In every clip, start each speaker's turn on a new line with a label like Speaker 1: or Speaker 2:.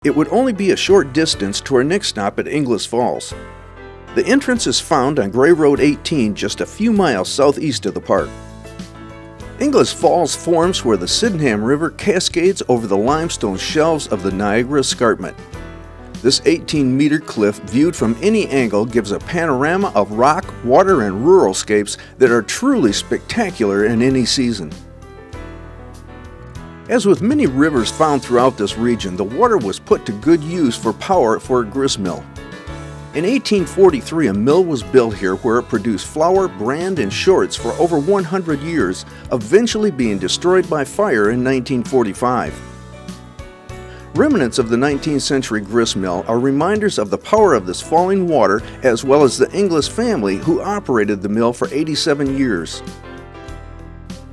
Speaker 1: It would only be a short distance to our next stop at Inglis Falls. The entrance is found on Gray Road 18, just a few miles southeast of the park. Inglis Falls forms where the Sydenham River cascades over the limestone shelves of the Niagara Escarpment. This 18-meter cliff viewed from any angle gives a panorama of rock, water, and ruralscapes that are truly spectacular in any season. As with many rivers found throughout this region, the water was put to good use for power for a grist mill. In 1843, a mill was built here where it produced flour, bran, and shorts for over 100 years, eventually being destroyed by fire in 1945. Remnants of the 19th century grist mill are reminders of the power of this falling water, as well as the Inglis family who operated the mill for 87 years.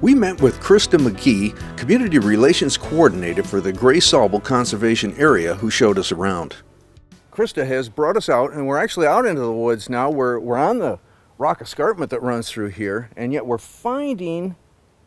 Speaker 1: We met with Krista McGee, Community Relations Coordinator for the Gray Sawble Conservation Area, who showed us around. Krista has brought us out, and we're actually out into the woods now. We're on the rock escarpment that runs through here, and yet we're finding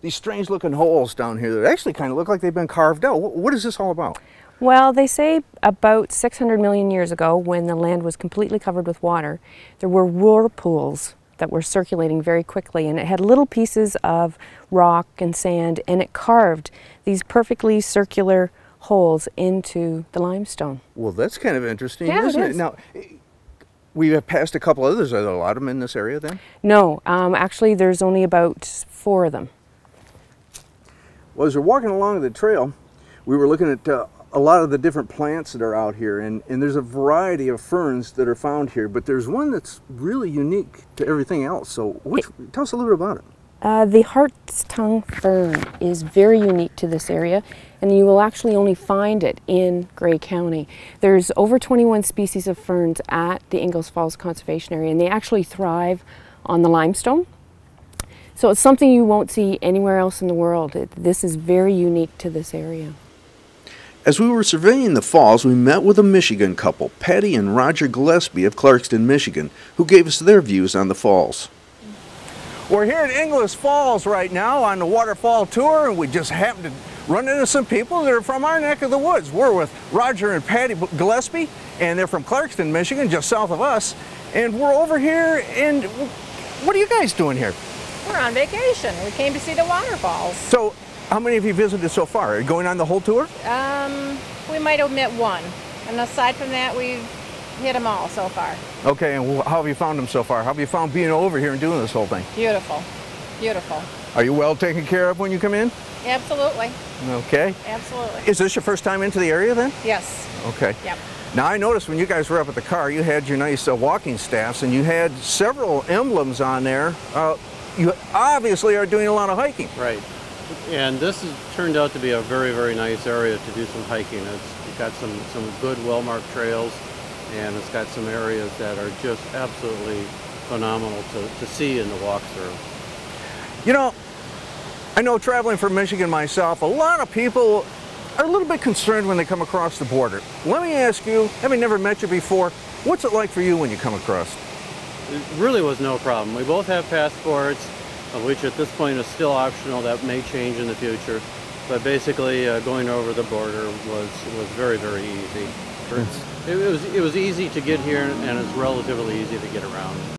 Speaker 1: these strange looking holes down here that actually kind of look like they've been carved out. What is this all about?
Speaker 2: Well, they say about 600 million years ago, when the land was completely covered with water, there were whirlpools that were circulating very quickly, and it had little pieces of rock and sand, and it carved these perfectly circular holes into the limestone.
Speaker 1: Well, that's kind of interesting,
Speaker 2: yeah,
Speaker 1: isn't
Speaker 2: it
Speaker 1: it?
Speaker 2: is.
Speaker 1: Now, we have passed a couple others. Are there a lot of them in this area then?
Speaker 2: No, actually there's only about 4 of them.
Speaker 1: Well, as we're walking along the trail, we were looking at a lot of the different plants that are out here, and there's a variety of ferns that are found here, but there's one that's really unique to everything else. So tell us a little bit about it.
Speaker 2: The hart's tongue fern is very unique to this area, and you will actually only find it in Gray County. There's over 21 species of ferns at the Inglis Falls Conservation Area, and they actually thrive on the limestone. So it's something you won't see anywhere else in the world. This is very unique to this area.
Speaker 1: As we were surveying the falls, we met with a Michigan couple, Patty and Roger Gillespie of Clarkston, Michigan, who gave us their views on the falls. We're here at Inglis Falls right now on the Waterfall Tour, and we just happened to run into some people that are from our neck of the woods. We're with Roger and Patty Gillespie, and they're from Clarkston, Michigan, just south of us. And we're over here, and what are you guys doing here?
Speaker 3: We're on vacation. We came to see the waterfalls.
Speaker 1: So, how many have you visited so far? Are you going on the whole tour?
Speaker 3: We might omit one. And aside from that, we've hit them all so far.
Speaker 1: Okay, and how have you found them so far? How have you found being over here and doing this whole thing?
Speaker 3: Beautiful. Beautiful.
Speaker 1: Are you well taken care of when you come in?
Speaker 3: Absolutely.
Speaker 1: Okay.
Speaker 3: Absolutely.
Speaker 1: Is this your first time into the area then?
Speaker 3: Yes.
Speaker 1: Okay.
Speaker 3: Yep.
Speaker 1: Now I noticed when you guys were up at the car, you had your nice walking staffs, and you had several emblems on there. You obviously are doing a lot of hiking.
Speaker 4: Right. And this has turned out to be a very, very nice area to do some hiking. It's got some good, well-marked trails, and it's got some areas that are just absolutely phenomenal to see and to walk through.
Speaker 1: You know, I know traveling from Michigan myself, a lot of people are a little bit concerned when they come across the border. Let me ask you, having never met you before, what's it like for you when you come across?
Speaker 4: It really was no problem. We both have passports, which at this point is still optional. That may change in the future. But basically, going over the border was very, very easy. It was easy to get here, and it's relatively easy to get around.